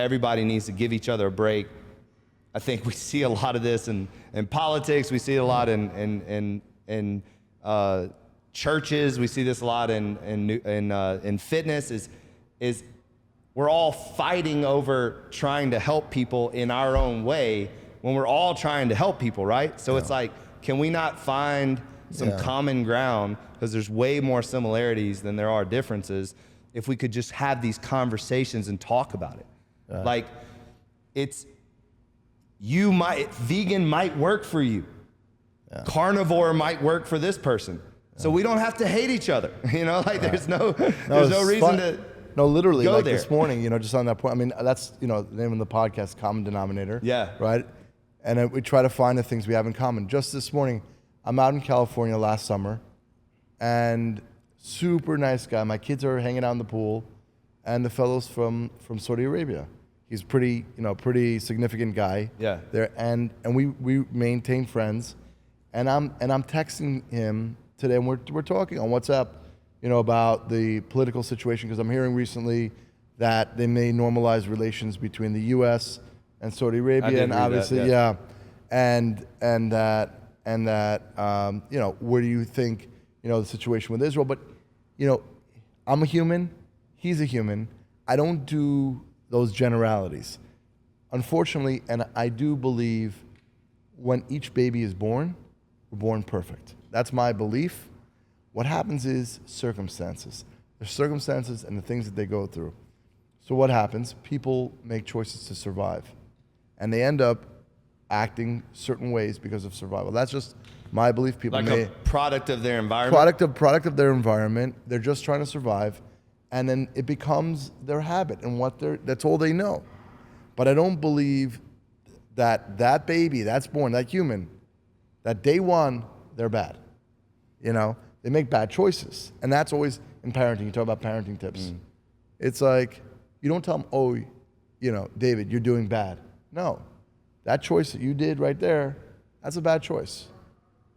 everybody needs to give each other a break. I think we see a lot of this in politics. We see it a lot in churches. We see this a lot in fitness. Is we're all fighting over trying to help people in our own way when we're all trying to help people, right? So it's like, can we not find some common ground, because there's way more similarities than there are differences, if we could just have these conversations and talk about it. Like, vegan might work for you. Carnivore might work for this person. So we don't have to hate each other. You know, like there's no reason to No, literally, go like there. this morning, just on that point, I mean, that's, the name of the podcast, Common Denominator. Yeah. Right? And we try to find the things we have in common. Just this morning, I'm out in California last summer, and super nice guy. My kids are hanging out in the pool, and the fellow's from Saudi Arabia. He's pretty significant guy. Yeah. There, and we maintain friends, and I'm texting him today, and we're talking on WhatsApp, about the political situation, because I'm hearing recently that they may normalize relations between the U.S. and Saudi Arabia, and obviously, and that where do you think the situation with Israel? But I'm a human, he's a human. I don't do those generalities, unfortunately, and I do believe when each baby is born, we're born perfect. That's my belief. What happens is circumstances. There's circumstances and the things that they go through. So what happens? People make choices to survive, and they end up acting certain ways because of survival. That's just my belief. People a product of their environment. Product of their environment. They're just trying to survive, and then it becomes their habit and that's all they know. But I don't believe that baby that's born, that human, that day one they're bad. They make bad choices, and that's always in parenting. You talk about parenting tips. It's like, you don't tell them, oh, David, you're doing bad. No, that choice that you did right there, that's a bad choice.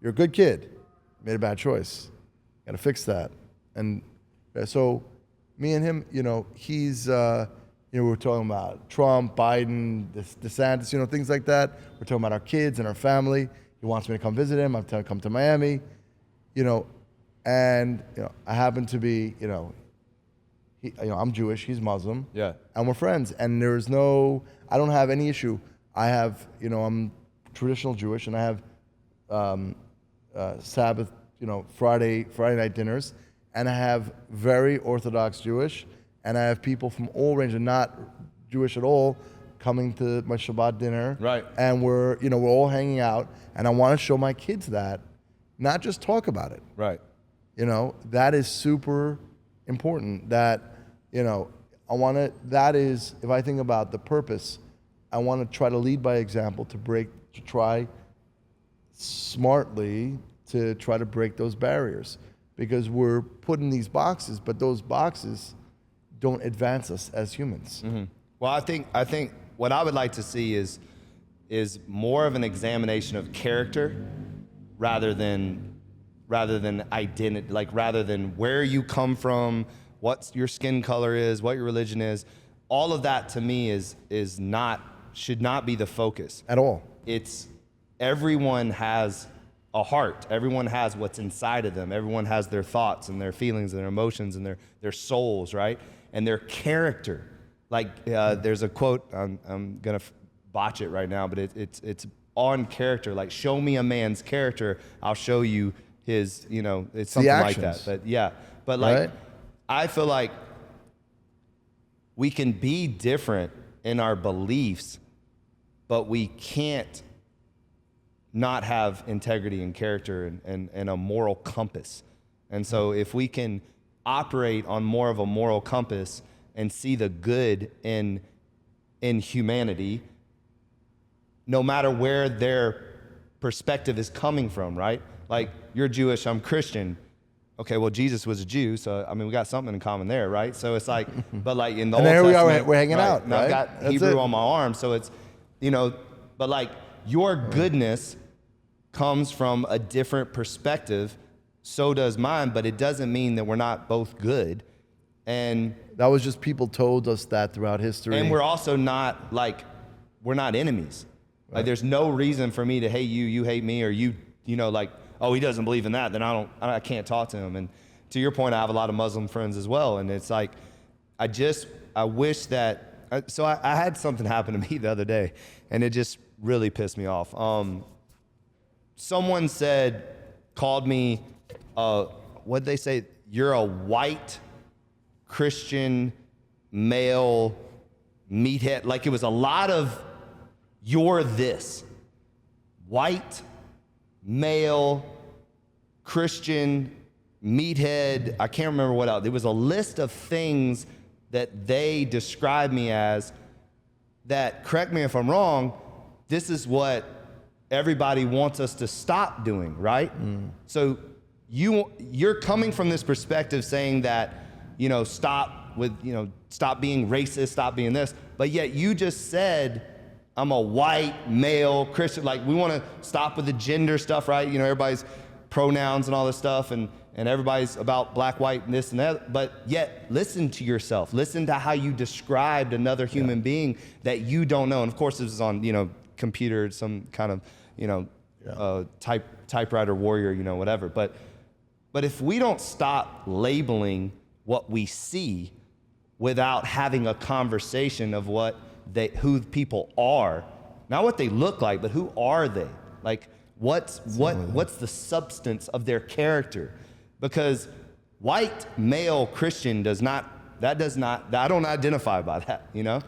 You're a good kid, made a bad choice. Got to fix that. And so me and him, he's, we were talking about Trump, Biden, DeSantis, things like that. We're talking about our kids and our family. He wants me to come visit him. I'm telling him to come to Miami, and I happen to be, I'm Jewish, he's Muslim, and we're friends. And I don't have any issue. I have, I'm traditional Jewish, and I have Sabbath, Friday night dinners, and I have very Orthodox Jewish, and I have people from all ranges, not Jewish at all, coming to my Shabbat dinner, right? And we're all hanging out, and I want to show my kids that, not just talk about it, right? That is super important. That, that is, if I think about the purpose, I want to try to lead by example, to try smartly to try to break those barriers, because we're put in these boxes, but those boxes don't advance us as humans. Mm-hmm. Well, I think what I would like to see is more of an examination of character rather than identity, like rather than where you come from, what your skin color is, what your religion is. All of that to me should not be the focus at all. It's everyone has a heart. Everyone has what's inside of them. Everyone has their thoughts and their feelings and their emotions and their souls, right? And their character. Like there's a quote, I'm gonna botch it right now, but it's on character. Like, show me a man's character, I'll show you his, it's something like that. But yeah, but like, right? I feel like we can be different in our beliefs, but we can't not have integrity and character and a moral compass. And so if we can operate on more of a moral compass and see the good in humanity, no matter where their perspective is coming from, right? Like, you're Jewish, I'm Christian. Okay, well, Jesus was a Jew, so we got something in common there, right? So it's like, but like in the Old Testament, there we are, we're hanging out, right? I've got That's Hebrew on my arm, so it's, but like your goodness comes from a different perspective. So does mine, but it doesn't mean that we're not both good. And that was just people told us that throughout history. And we're also not like, we're not enemies. Right. Like there's no reason for me to hate you, you hate me, or you know, like, oh, he doesn't believe in that, then I can't talk to him. And to your point, I have a lot of Muslim friends as well. And it's like, I wish that, so I had something happen to me the other day, and it just really pissed me off. Someone called me, what'd they say? You're a white Christian male meathead. Like it was a lot of, you're this. White, male, Christian, meathead, I can't remember what else. There was a list of things that they described me as that, correct me if I'm wrong, this is what everybody wants us to stop doing, right? So you're coming from this perspective saying that, you know, stop being racist, stop being this, but yet you just said, I'm a white, male, Christian, like we want to stop with the gender stuff, right? You know, everybody's pronouns and all this stuff, and everybody's about black, white, and this and that, but yet listen to yourself. Listen to how you described another human being that you don't know. And of course, this is on, you know, computer, some kind of, you know, typewriter warrior, you know, whatever. But if we don't stop labeling what we see without having a conversation of who people are, not what they look like, but who are they? Like what's the substance of their character? Because white male Christian I don't identify by that, you know?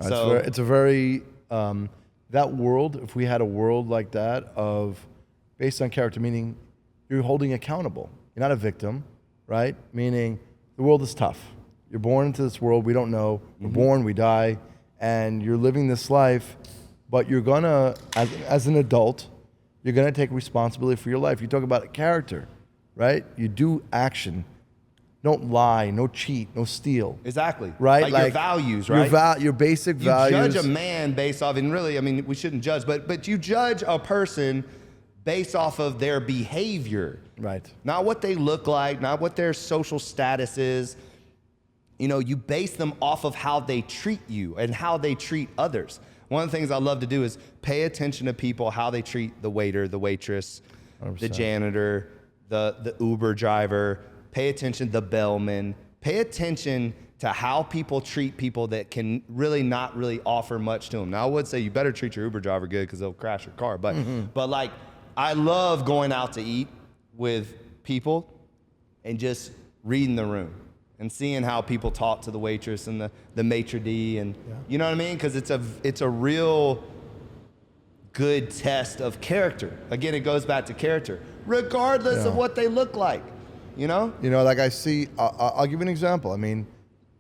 No, it's a very that world, if we had a world like that based on character, meaning you're holding accountable. You're not a victim, right? Meaning the world is tough. You're born into this world we don't know. We're born, we die, and you're living this life, but you're gonna, as an adult, you're gonna take responsibility for your life. You talk about character, right? You do action. Don't lie, no cheat, no steal. Exactly. Right? Like your values, right? Your basic values. You judge a man based off, and really, I mean, we shouldn't judge, but you judge a person based off of their behavior. Right. Not what they look like, not what their social status is. You know, you base them off of how they treat you and how they treat others. One of the things I love to do is pay attention to people, how they treat the waiter, the waitress, 100%. The janitor, the Uber driver. Pay attention to the bellman. Pay attention to how people treat people that can really not really offer much to them. Now, I would say you better treat your Uber driver good because they'll crash your car. But like, I love going out to eat with people and just reading the room and seeing how people talk to the waitress and the maitre d', and you know what I mean? Because it's a real good test of character. Again, it goes back to character, regardless of what they look like. You know? You know, like I see, I'll give you an example. I mean,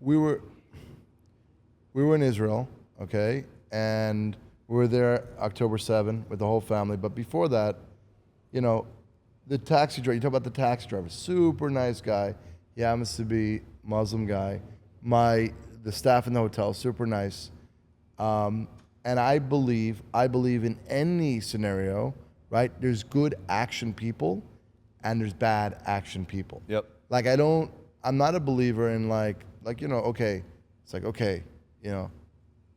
we were in Israel, okay? And we were there October 7 with the whole family. But before that, you know, the taxi driver, you talk about the taxi driver, super nice guy. He happens to be Muslim guy. The staff in the hotel, super nice. And I believe in any scenario, right? There's good action people and there's bad action people. Yep. Like I'm not a believer in like, you know, okay, it's like, okay, you know,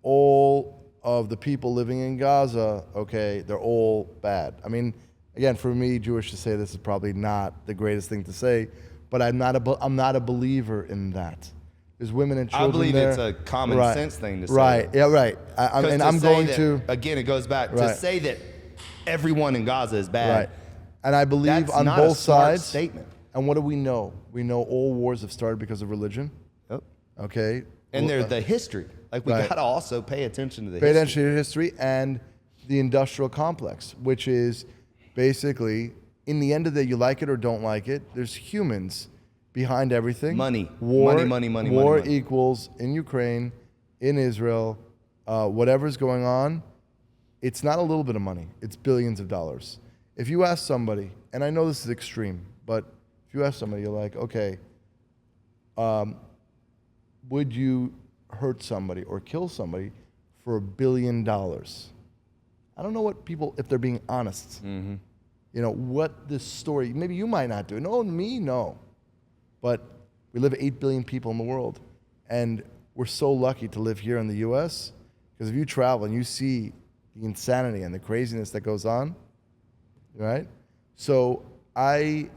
all of the people living in Gaza, okay, they're all bad. I mean, again, for me, Jewish to say this is probably not the greatest thing to say, but I'm not a believer in that. There's women and children I believe there. It's a common sense thing to say. Right, yeah, right. Again, it goes back to say that everyone in Gaza is bad. Right. And I believe that's on not both a smart sides. statement. And what do we know? We know all wars have started because of religion. Yep. Okay. And there's the history. Like we gotta also pay attention to the history. Pay attention to history and the industrial complex, which is basically, in the end of the day, you like it or don't like it, there's humans behind everything. Money. War Money. equals in Ukraine, in Israel, whatever's going on, it's not a little bit of money. It's billions of dollars. If you ask somebody, and I know this is extreme, but if you ask somebody, you're like, okay, would you hurt somebody or kill somebody for $1 billion? I don't know what people, if they're being honest, you know, what this story, maybe you might not do. No, me, no. But We live 8 billion people in the world. And we're so lucky to live here in the US, because if you travel and you see the insanity and the craziness that goes on, right? So I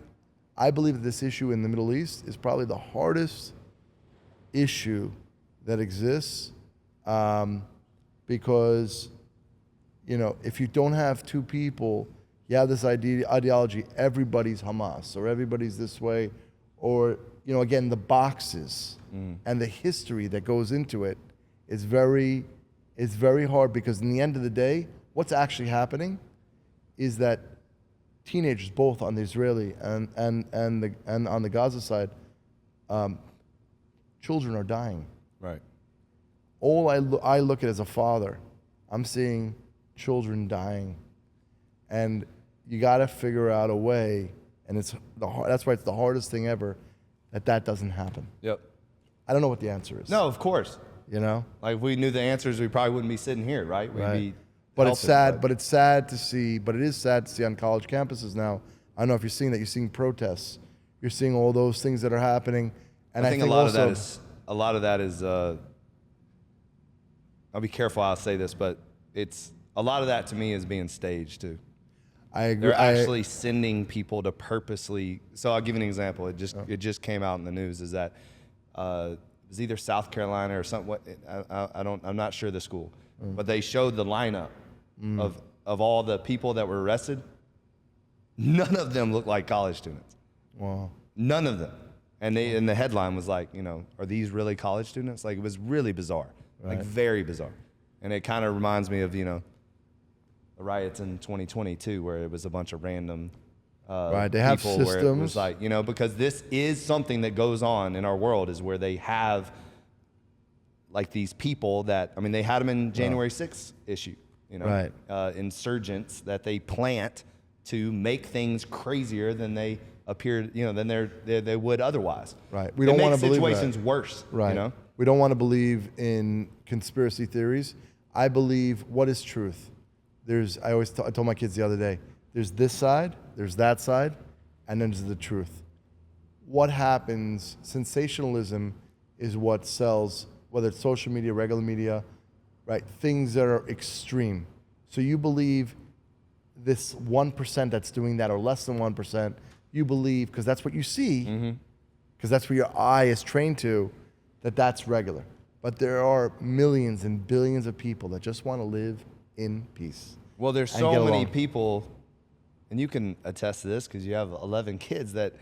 believe that this issue in the Middle East is probably the hardest issue that exists, because, you know, if you don't have two people, you have this ideology, everybody's Hamas, or everybody's this way, or, you know, again, the boxes and the history that goes into it is very hard, because in the end of the day, what's actually happening is that teenagers, both on the Israeli and on the Gaza side, children are dying. Right. All I look at as a father, I'm seeing children dying, and you got to figure out a way, and that's why it's the hardest thing ever, that doesn't happen. Yep. I don't know what the answer is. No, of course. You know? Like, if we knew the answers, we probably wouldn't be sitting here, right? We'd be But helping, it's sad. But it's sad to see. But it is sad to see on college campuses now. I don't know if you're seeing that. You're seeing protests. You're seeing all those things that are happening. And I think a lot of that is. I'll be careful how I say this, but a lot of that to me is being staged too. I agree. They're actually sending people to purposely. So I'll give you an example. It just came out in the news. Is that it was either South Carolina or something. I'm not sure the school, but they showed the lineup of all the people that were arrested. None of them looked like college students. Wow. None of them. And the headline was like, you know, are these really college students? Like, it was really bizarre, like very bizarre. And it kind of reminds me of, you know, the riots in 2020 too, where it was a bunch of random they have people systems. where it was like, you know, because this is something that goes on in our world, is where they have like these people that, I mean, they had them in January 6th issue, you know, insurgents that they plant to make things crazier than they appear, you know, than they would otherwise. Right. We don't want to believe situations worse. Right. You know? We don't want to believe in conspiracy theories. I believe what is truth. I told my kids the other day, there's this side, there's that side, and then there's the truth. What happens, sensationalism is what sells, whether it's social media, regular media, right? Things that are extreme. So you believe this 1% that's doing that, or less than 1%, you believe, because that's what you see, because that's what your eye is trained to, that's regular. But there are millions and billions of people that just want to live in peace. Well, there's so many people, and you can attest to this because you have 11 kids, that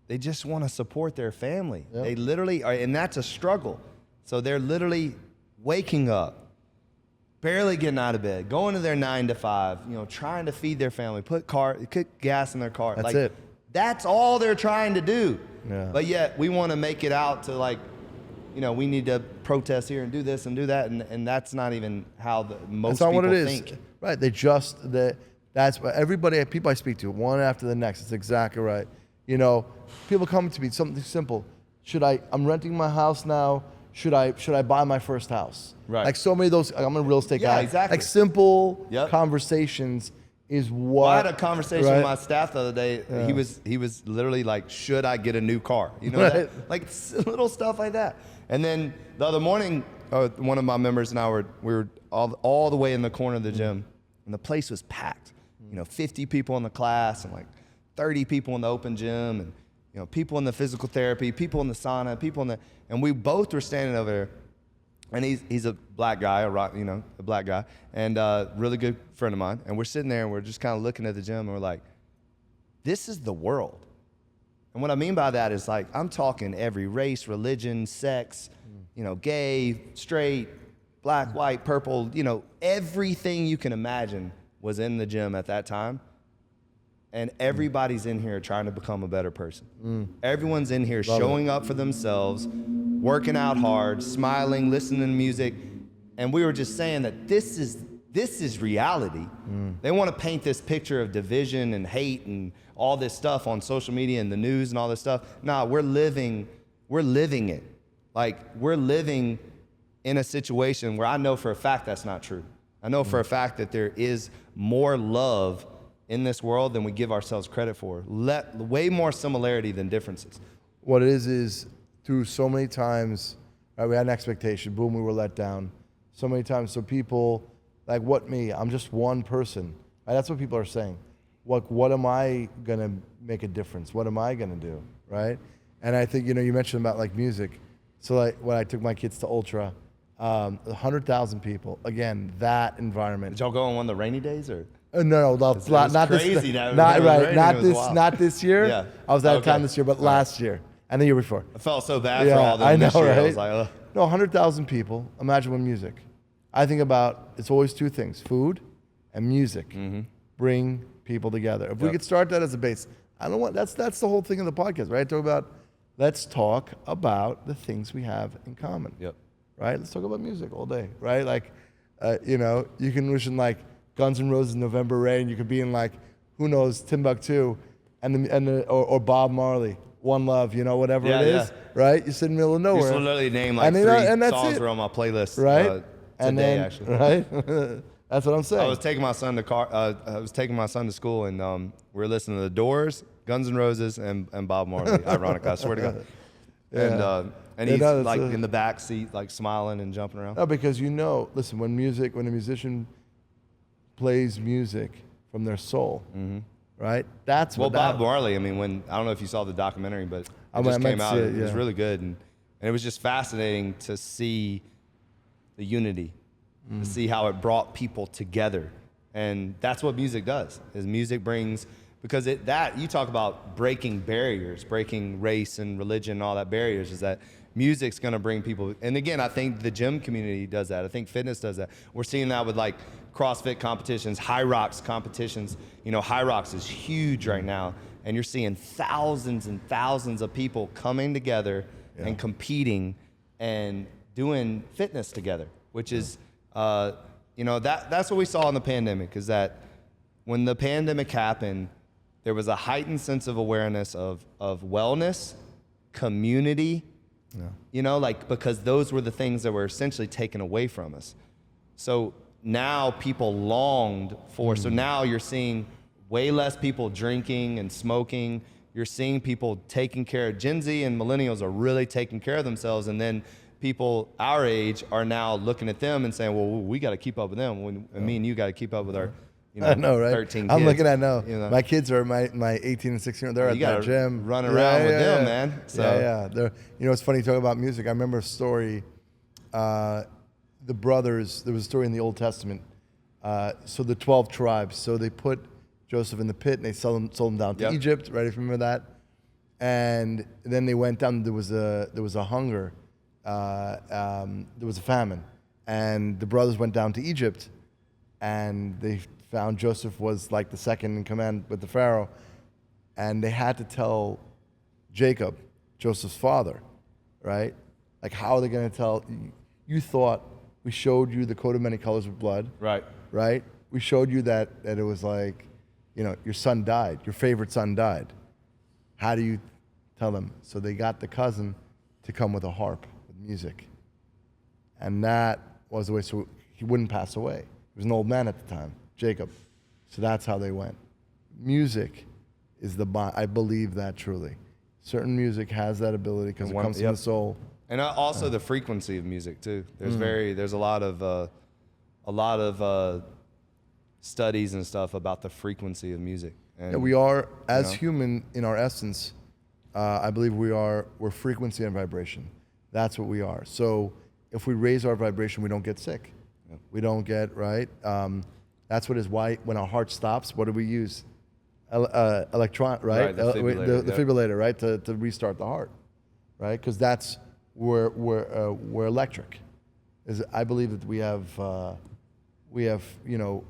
they just want to support their family. Yep. They literally are, and that's a struggle. So they're literally waking up, barely getting out of bed, going to their 9 to 5, you know, trying to feed their family, put gas in their car. That's it. That's all they're trying to do. Yeah. But yet we want to make it out to like, you know, we need to protest here and do this and do that, and that's not even how most people think. Right? That's what people I speak to, one after the next. It's exactly right. You know, people come to me, something simple. I'm renting my house now. Should I buy my first house? Right. Like so many of those. I'm a real estate guy. Exactly. Like simple conversations is what. Well, I had a conversation with my staff the other day. Yeah. He was literally like, should I get a new car? You know, that? Like little stuff like that. And then the other morning, one of my members and I we were all the way in the corner of the gym, and the place was packed. You know, 50 people in the class and like 30 people in the open gym, and you know, people in the physical therapy, people in the sauna, and we both were standing over there. And he's a black guy, a black guy, and a really good friend of mine. And we're sitting there and we're just kind of looking at the gym, and we're like, this is the world. And what I mean by that is, like, I'm talking every race, religion, sex, you know, gay, straight, black, white, purple, you know, everything you can imagine was in the gym at that time. And everybody's in here trying to become a better person. Everyone's in here showing up for themselves, working out hard, smiling, listening to music. And we were just saying that this is reality. They want to paint this picture of division and hate and all this stuff on social media and the news and all this stuff. Nah, we're living it. Like, we're living in a situation where I know for a fact that's not true. I know for a fact that there is more love in this world than we give ourselves credit for. Way more similarity than differences. what it is through so many times, right, we had an expectation, boom, we were let down. So many times, so people, like, what me? I'm just one person. Right? That's what people are saying. What am I gonna make a difference? What am I gonna do, right? And I think, you mentioned about like music. So like when I took my kids to Ultra, 100,000 people. Again, that environment. Did y'all go on one of the rainy days or? No, Not crazy this. that Not it was right. raining, Not it was this. wild. Not this year. Yeah. I was out of Okay. town this year, but last year and the year before. I felt so bad Yeah, for all them I know, this year. right? I was like, ugh. No, 100,000 people. Imagine with music. I think about it's always two things: food and music. Bring people together. If we could start that as a base, I don't want. That's the whole thing of the podcast, right? Let's talk about the things we have in common. Yep. Right? Let's talk about music all day, right? Like, you can listen like Guns N' Roses, November Rain. You could be in like, who knows, Timbuktu, or Bob Marley, One Love, whatever it is, right? You sit in the middle of nowhere. You literally name like And three that's songs it. were on my playlist Right? today, And then, actually. right? That's what I'm saying. I was taking my son to school, and we were listening to The Doors, Guns N' Roses, and Bob Marley. Ironically, I swear to God. And he's like in the back seat, like smiling and jumping around. No, because listen, when a musician plays music from their soul, right? That's Well, what Bob Marley. I mean, I don't know if you saw the documentary, but it just came out. It was really good, and it was just fascinating to see the unity, to see how it brought people together, and that's what music does. Is music brings, because you talk about breaking barriers, breaking race and religion, and all that barriers. Is that music's going to bring people? And again, I think the gym community does that. I think fitness does that. We're seeing that with like CrossFit competitions, High Rocks competitions. High Rocks is huge right now, and you're seeing thousands and thousands of people coming together and competing and doing fitness together, which is, that's what we saw in the pandemic. Is that when the pandemic happened, there was a heightened sense of awareness of wellness, community. Because those were the things that were essentially taken away from us. So now people longed for, so now you're seeing way less people drinking and smoking. You're seeing people taking care of, Gen Z and millennials are really taking care of themselves. And then people our age are now looking at them and saying, well, we got to keep up with them. And me and you got to keep up with our, I know, right? 13 kids. I'm looking at my kids are my 18 and 16. They're at the gym, run around with them, man. So They're, it's funny you talk about music. I remember a story. The brothers. There was a story in the Old Testament. So the 12 tribes. So they put Joseph in the pit and they sold him down to Egypt. Right? If you remember that. And then they went down. There was a hunger. There was a famine, and the brothers went down to Egypt, and they found Joseph was like the second in command with the Pharaoh, and they had to tell Jacob, Joseph's father, right? Like, how are they going to tell? You thought we showed you the coat of many colors of blood, right? Right? We showed you that it was like, your son died, your favorite son died. How do you tell them? So they got the cousin to come with a harp with music, and that was the way. So he wouldn't pass away. He was an old man at the time, Jacob. So that's how they went. Music is I believe that truly. Certain music has that ability because it comes from the soul. And also the frequency of music too. There's a lot of studies and stuff about the frequency of music. And, we are, as human in our essence, I believe we're frequency and vibration. That's what we are. So if we raise our vibration, we don't get sick. Yeah. We don't get, right? That's what is why when our heart stops, what do we use? Electron, right? The defibrillator, the defibrillator, right? To restart the heart, right? Because that's we're electric. I believe that we have,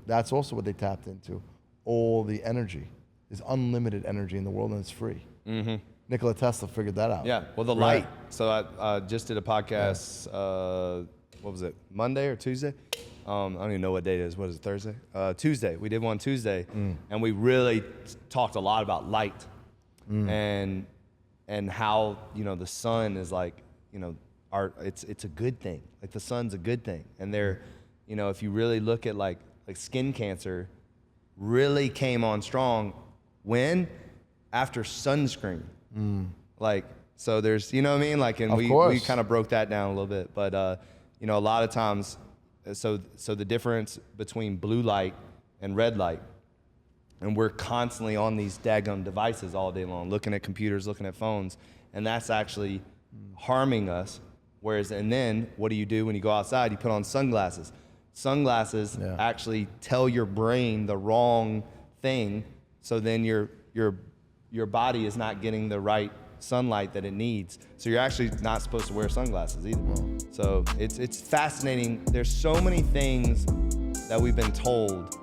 that's also what they tapped into. All the energy. There's unlimited energy in the world, and it's free. Mm-hmm. Nikola Tesla figured that out. Yeah, well, the light. So I just did a podcast, what was it, Monday or Tuesday? I don't even know what day it is. What is it, Thursday? Tuesday. We did one Tuesday, and we really talked a lot about light and how, the sun is like, it's a good thing. Like the sun's a good thing. And if you really look at like skin cancer really came on strong when? After sunscreen. Like So there's, you know what I mean? Like, and Of we course. kind of broke that down a little bit. But, you know, a lot of times, so the difference between blue light and red light, and we're constantly on these daggum devices all day long, looking at computers, looking at phones, and that's actually harming us. Whereas, and then what do you do when you go outside? You put on sunglasses. Sunglasses actually tell your brain the wrong thing, so then your body is not getting the right sunlight that it needs. So you're actually not supposed to wear sunglasses either. So it's fascinating. There's so many things that we've been told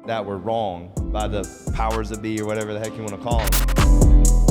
that were wrong by the powers that be, or whatever the heck you want to call them.